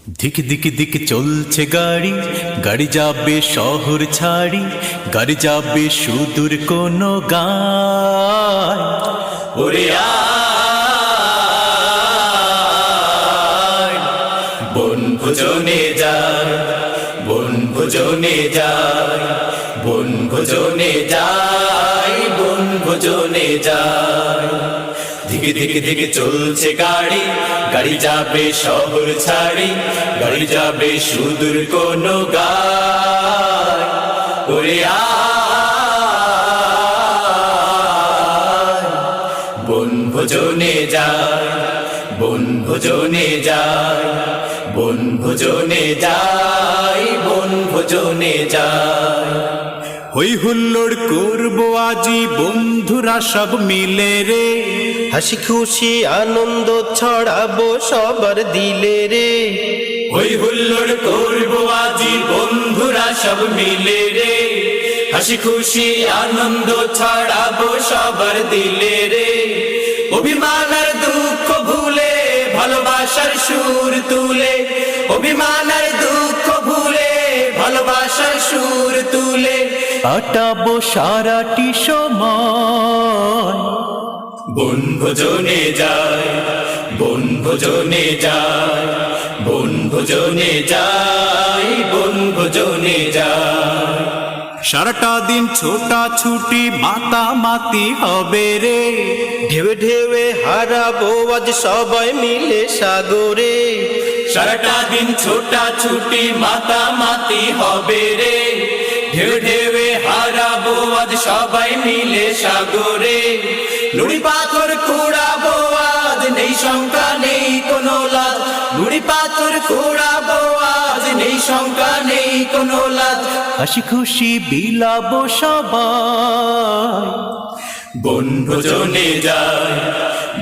দিক দিক দিক চলছে গাড়ি, গাড়ি যাবে শহর ছাড়ি, গাড়ি যাবে সুদূর কোনো গায়। ওরে আয় বনভোজনে যায়, বনভোজনে যায়, বনভোজনে যায়, বনভোজনে যায়। দিকে দিকে দিকে চলছে গাড়ি, গাড়ি যাবে শহর ছাড়ি, গাড়ি যাবে সুদূর কোনো গায়। ওরে আয় বনভোজনে যায়, বনভোজনে যায়, বনভোজনে যায়, বনভোজনে যায়। হই হুল্লোড় করবো আজি বন্ধুরা সব মিলে রে, হাসি খুশি আনন্দ ছড়াবো সবার দিলে রে। হই হুল্লোড় করবো আজি বন্ধুরা সব মিলে রে, হাসি খুশি আনন্দ ছড়াবো সবার দিলে রে। অভিমান আর দুঃখ ভুলে ভালোবাসার সুর তুলে, অভিমান আর দুঃখ ভুলে ভালোবাসার সুর তুলে কাটাবো সারাটি সময়। বনভোজনে যায়, বনভোজনে যায়, বনভোজনে যায়, বনভোজনে যায়। সারাটা দিন ছোটা ছুটি মাতামাতি হবে রে, ঢেউে ঢেউে হারাবো আজ সবাই মিলে সাগরে। সারাটা দিন ছোটা ছুটি মাতামাতি হবে রে, ঢেউ ঢেউে হারাবো আজ সবাই মিলে সাগরে। নুড়ি পাথর কুড়াবো আজ নেই শঙ্কা নেই কোনো লাজ, নুড়ি পাথর কুড়াবো আজ নেই শঙ্কা নেই কোনো লাজ। হাসি খুশি বিলাবো সবাই। বনভোজনে যায়,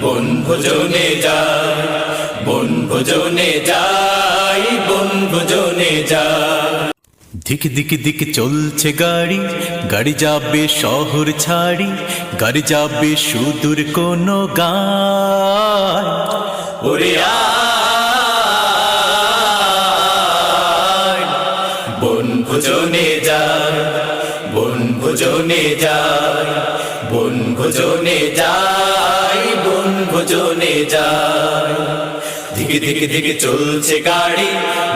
বনভোজনে যায়, বনভোজনে যায়, বনভোজনে যায়। দিক দিক দিক চলছে গাড়ি, গাড়ি যাবে শহর ছাড়ি, গাড়ি যাবে সুদূর কোনো গায়। ওরে আয় বনভোজনে যায়, বনভোজনে যায়, বনভোজনে যায়, বনভোজনে যায়। দিকে দিকে দিকে চলছে গাড়ি,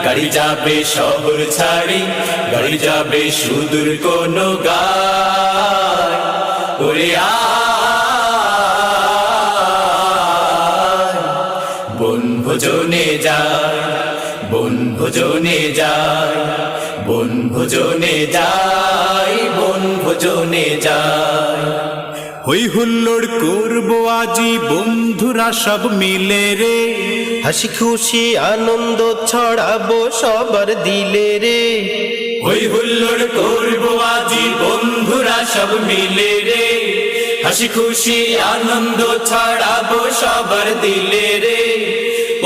গাড়ি যাবে শহর ছাড়ি, গাড়ি যাবে সুদূর কোনো গায়। ওরে আয় বনভোজনে যায়, বনভোজনে যায়, বনভোজনে যায়, বনভোজনে যায়। হই হুল্লোড় করবো আজি বন্ধুরা সব মিলে রে, হাসি খুশি আনন্দ ছড়াবো সবার দিলে রে। হই হুল্লোড় করবো আজি বন্ধুরা সব মিলে রে, হাসি খুশি আনন্দ ছড়াবো সবার দিলে রে।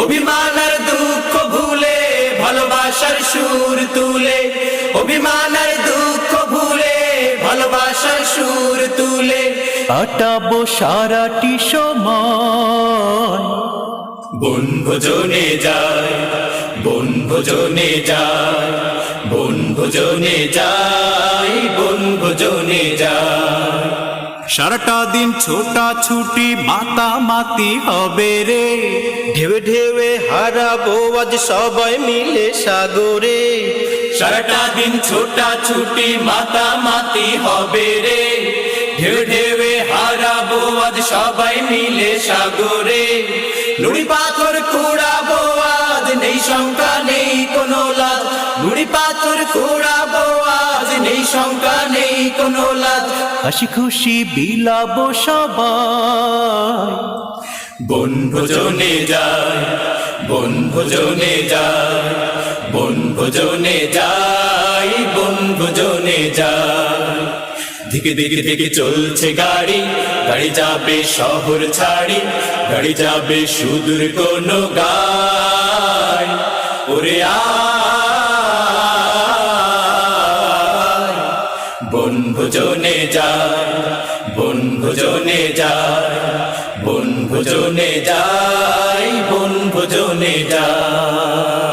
অভিমান আর দুঃখ ভুলে ভালোবাসার সুর তুলে, অভিমান আর দুঃখ ভুলে ভালোবাসার সুর তুলে কাটাবো সারাটি সময়। বনভোজনে যায়, বনভোজনে যায়, বনভোজনে যায়, বনভোজনে যায়। সারাটা দিন ছোটা ছুটি মাতামাতি হবে রে, ঢেউে ঢেউে হারাবো আজ সবাই মিলে সাগরে। সারাটা দিন ছোটা ছুটি মাতামাতি হবে রে, ঢেউ ঢেউে হারাবো আজ সবাই মিলে সাগরে। নুড়ি পাথর কুড়াবো আজ নেই শঙ্কা নেই কোনো লাজ, নুড়ি পাথর কুড়াবো আজ নেই শঙ্কা নেই কোনো লাজ। হাসি খুশি বিলাবো সবাই। বনভোজনে যায়, বনভোজনে যায়, বনভোজনে যায়, বনভোজনে যায়। দিকে দিকে দিকে চলছে গাড়ি, গাড়ি যাবে শহর ছাড়ি, গাড়ি যাবে সুদূর কোনো গায়। ওরে আয় বনভোজনে যায়, বনভোজনে যায়, বনভোজনে যায়, বনভোজনে যায়।